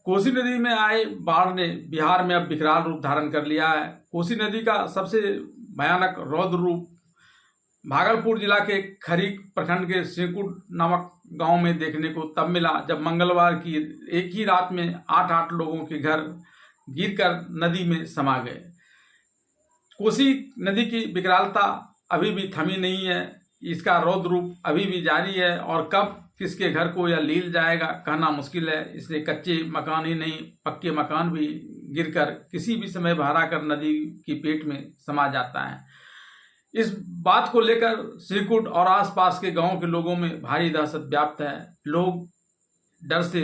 कोसी नदी में आए बाढ़ ने बिहार में अब विकराल रूप धारण कर लिया है। कोसी नदी का सबसे भयानक रौद्र रूप भागलपुर जिला के खरीक प्रखंड के सिंकुट नामक गांव में देखने को तब मिला जब मंगलवार की एक ही रात में 8 लोगों के घर गिरकर नदी में समा गए। कोसी नदी की विकरालता अभी भी थमी नहीं है, इसका रौद्र रूप अभी भी जारी है और कब किसके घर को यह लील जाएगा कहना मुश्किल है। इसलिए कच्चे मकान ही नहीं, पक्के मकान भी गिरकर किसी भी समय बहा कर नदी की पेट में समा जाता है। इस बात को लेकर सिरकुट और आसपास के गांव के लोगों में भारी दहशत व्याप्त है। लोग डर से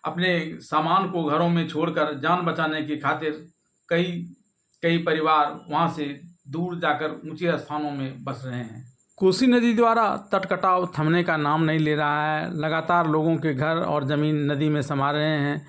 अपने सामान को घरों में छोड़कर जान बचाने की खातिर कई परिवार वहां से दूर जाकर ऊंचे स्थानों में बस रहे हैं। कोसी नदी द्वारा तट कटाव थमने का नाम नहीं ले रहा है। लगातार लोगों के घर और ज़मीन नदी में समा रहे हैं।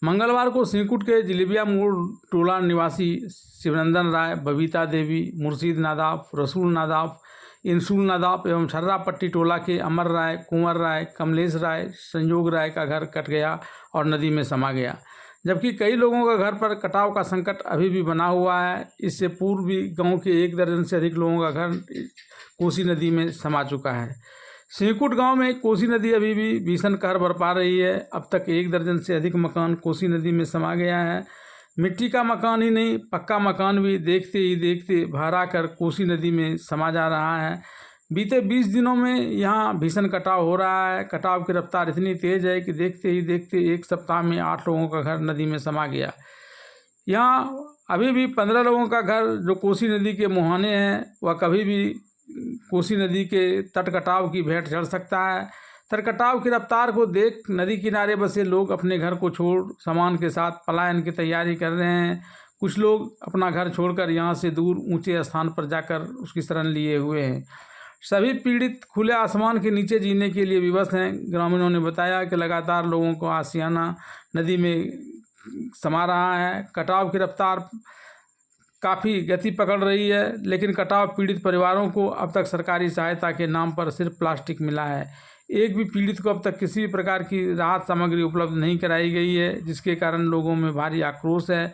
मंगलवार को सिंकुट के जिलेबिया मोड़ टोला निवासी शिवनंदन राय, बबीता देवी, मुर्शीद नादाफ, रसूल नादाफ, इंसुल नादाफ एवं छर्रापट्टी टोला के अमर राय, कुंवर राय, कमलेश राय, संयोग राय का घर कट गया और नदी में समा गया, जबकि कई लोगों का घर पर कटाव का संकट अभी भी बना हुआ है। इससे पूर्व भी गांव के 1 दर्जन से अधिक लोगों का घर कोसी नदी में समा चुका है। सिंकुट गांव में कोसी नदी अभी भी भीषण कहर बरपा रही है। अब तक 1 दर्जन से अधिक मकान कोसी नदी में समा गया है। मिट्टी का मकान ही नहीं, पक्का मकान भी देखते ही देखते भरा कर कोसी नदी में समा जा रहा है। बीते 20 दिनों में यहाँ भीषण कटाव हो रहा है। कटाव की रफ्तार इतनी तेज़ है कि देखते ही देखते 1 सप्ताह में 8 लोगों का घर नदी में समा गया। यहाँ अभी भी 15 लोगों का घर जो कोसी नदी के मुहाने हैं वह कभी भी कोसी नदी के तट कटाव की भेंट चढ़ सकता है। तट कटाव की रफ्तार को देख नदी किनारे बसे लोग अपने घर को छोड़ सामान के साथ पलायन की तैयारी कर रहे हैं। कुछ लोग अपना घर छोड़कर यहाँ से दूर ऊंचे स्थान पर जाकर उसकी शरण लिए हुए हैं। सभी पीड़ित खुले आसमान के नीचे जीने के लिए विवश हैं। ग्रामीणों ने बताया कि लगातार लोगों को आशियाना नदी में समा रहा है। कटाव की रफ्तार काफ़ी गति पकड़ रही है, लेकिन कटाव पीड़ित परिवारों को अब तक सरकारी सहायता के नाम पर सिर्फ प्लास्टिक मिला है। एक भी पीड़ित को अब तक किसी भी प्रकार की राहत सामग्री उपलब्ध नहीं कराई गई है, जिसके कारण लोगों में भारी आक्रोश है।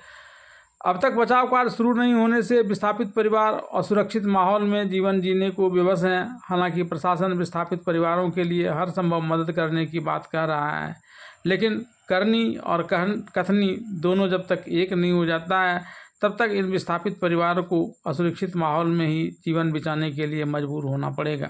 अब तक बचाव कार्य शुरू नहीं होने से विस्थापित परिवार असुरक्षित माहौल में जीवन जीने को विवश हैं। हालांकि प्रशासन विस्थापित परिवारों के लिए हर संभव मदद करने की बात कह रहा है, लेकिन करनी और कथनी दोनों जब तक एक नहीं हो जाता है तब तक इन विस्थापित परिवारों को असुरक्षित माहौल में ही जीवन बचाने के लिए मजबूर होना पड़ेगा।